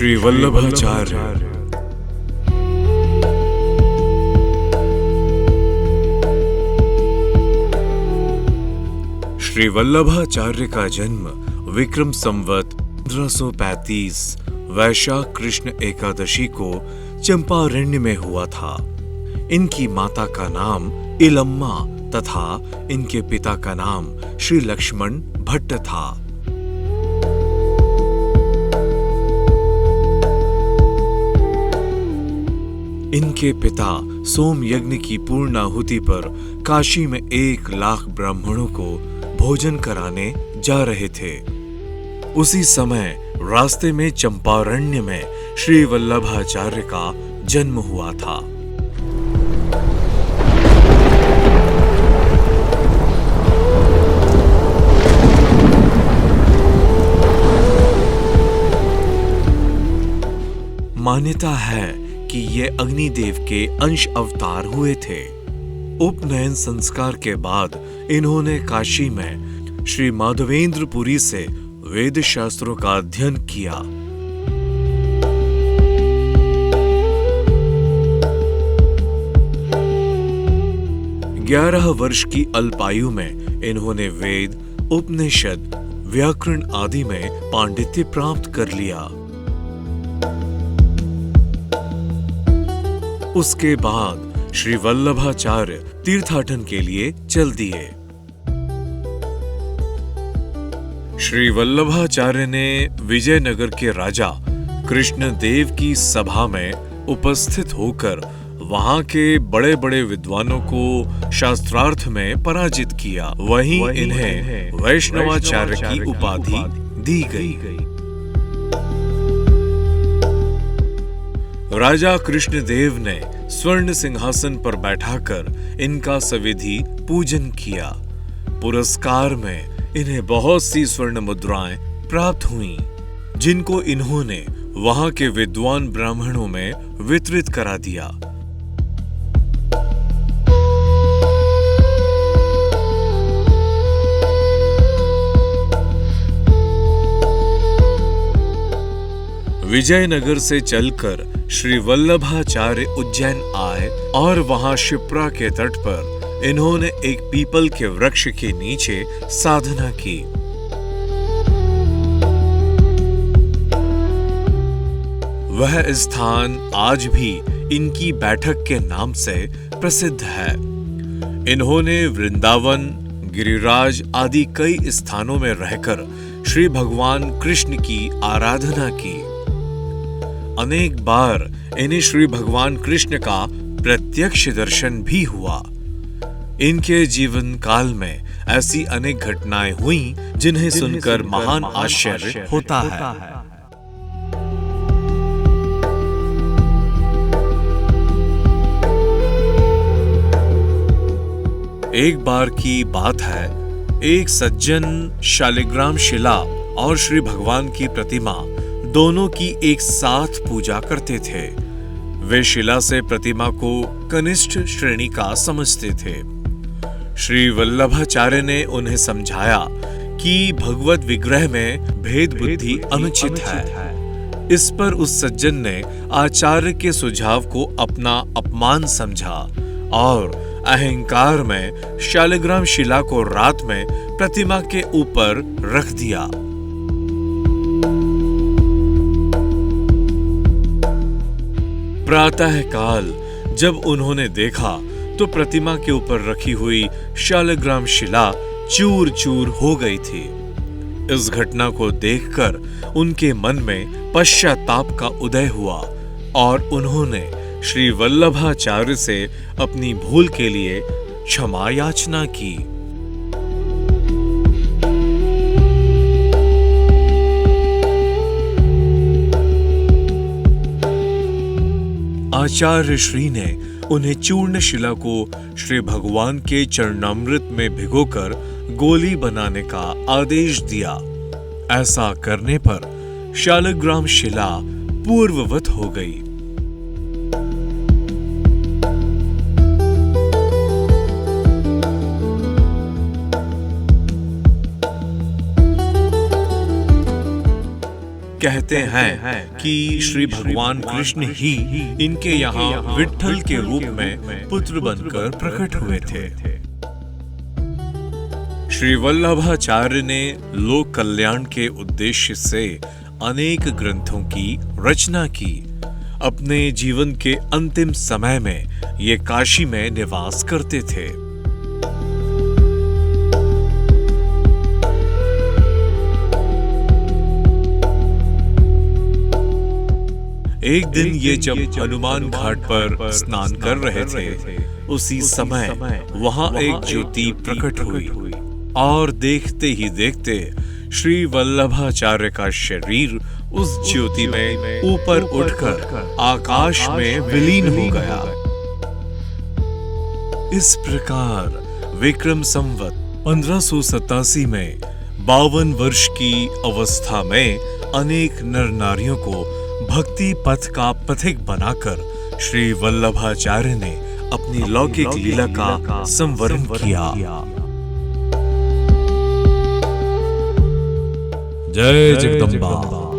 श्री वल्लभाचार्य। श्री वल्लभाचार्य का जन्म विक्रम संवत 1535 वैशाख कृष्ण एकादशी को चंपारण्य में हुआ था। इनकी माता का नाम इलम्मा तथा इनके पिता का नाम श्री लक्ष्मण भट्ट था। इनके पिता सोम यज्ञ की पूर्णाहुति पर काशी में 1,00,000 ब्राह्मणों को भोजन कराने जा रहे थे। उसी समय रास्ते में चंपारण्य में श्री वल्लभाचार्य का जन्म हुआ था। मान्यता है कि ये अग्निदेव के अंश अवतार हुए थे। उपनयन संस्कार के बाद इन्होंने काशी में श्री माधवेंद्रपुरी से वेद शास्त्रों का अध्ययन किया। ग्यारह वर्ष की अल्पायु में इन्होंने वेद, उपनिषद, व्याकरण आदि में पांडित्य प्राप्त कर लिया। उसके बाद श्री वल्लभाचार्य तीर्थाटन के लिए चल दिए। श्री वल्लभाचार्य ने विजयनगर के राजा कृष्णदेव की सभा में उपस्थित होकर वहां के बड़े बड़े विद्वानों को शास्त्रार्थ में पराजित किया। वहीं इन्हें वैष्णवाचार्य की उपाधि दी गई। राजा कृष्णदेव ने स्वर्ण सिंहासन पर बैठाकर इनका सविधि पूजन किया। पुरस्कार में इन्हें बहुत सी स्वर्ण मुद्राएं प्राप्त हुईं, जिनको इन्होंने वहां के विद्वान ब्राह्मणों में वितरित करा दिया। विजयनगर से चलकर श्री वल्लभाचार्य उज्जैन आए और वहां शिप्रा के तट पर इन्होंने एक पीपल के वृक्ष के नीचे साधना की। वह स्थान आज भी इनकी बैठक के नाम से प्रसिद्ध है। इन्होंने वृंदावन, गिरिराज आदि कई स्थानों में रहकर श्री भगवान कृष्ण की आराधना की। अनेक बार इन्हें श्री भगवान कृष्ण का प्रत्यक्ष दर्शन भी हुआ। इनके जीवन काल में ऐसी अनेक घटनाएं हुई जिन्हें सुनकर महान आश्चर्य होता है। एक बार की बात है, एक सज्जन शालिग्राम शिला और श्री भगवान की प्रतिमा दोनों की एक साथ पूजा करते थे। वे शिला से प्रतिमा को कनिष्ठ श्रेणी का समझते थे। श्री वल्लभाचार्य ने उन्हें समझाया कि भगवत विग्रह में भेद बुद्धि अनुचित है। इस पर उस सज्जन ने आचार्य के सुझाव को अपना अपमान समझा और अहंकार में शालिग्राम शिला को रात में प्रतिमा के ऊपर रख दिया। प्रातः काल जब उन्होंने देखा तो प्रतिमा के ऊपर रखी हुई शालिग्राम शिला चूर चूर हो गई थी। इस घटना को देखकर उनके मन में पश्चाताप का उदय हुआ और उन्होंने श्री वल्लभाचार्य से अपनी भूल के लिए क्षमा याचना की। आचार्य श्री ने उन्हें चूर्ण शिला को श्री भगवान के चरणामृत में भिगोकर गोली बनाने का आदेश दिया। ऐसा करने पर शालिग्राम शिला पूर्ववत हो गई। कहते हैं कि श्री भगवान कृष्ण ही इनके यहाँ विट्ठल के रूप में पुत्र बनकर प्रकट हुए थे। श्री वल्लभाचार्य ने लोक कल्याण के उद्देश्य से अनेक ग्रंथों की रचना की। अपने जीवन के अंतिम समय में ये काशी में निवास करते थे। एक दिन ये जब हनुमान घाट पर स्नान कर रहे थे, उसी समय वहां एक ज्योति प्रकट हुई और देखते ही देखते श्री वल्लभाचार्य का शरीर उस ज्योति में ऊपर उठकर आकाश में विलीन हो गया। इस प्रकार विक्रम संवत 1587 में 52 वर्ष की अवस्था में अनेक नर नारियों को भक्ति पथ का पथिक बनाकर श्री वल्लभाचार्य ने अपनी लौकिक लीला का संवरण किया। जय जगदम्बा।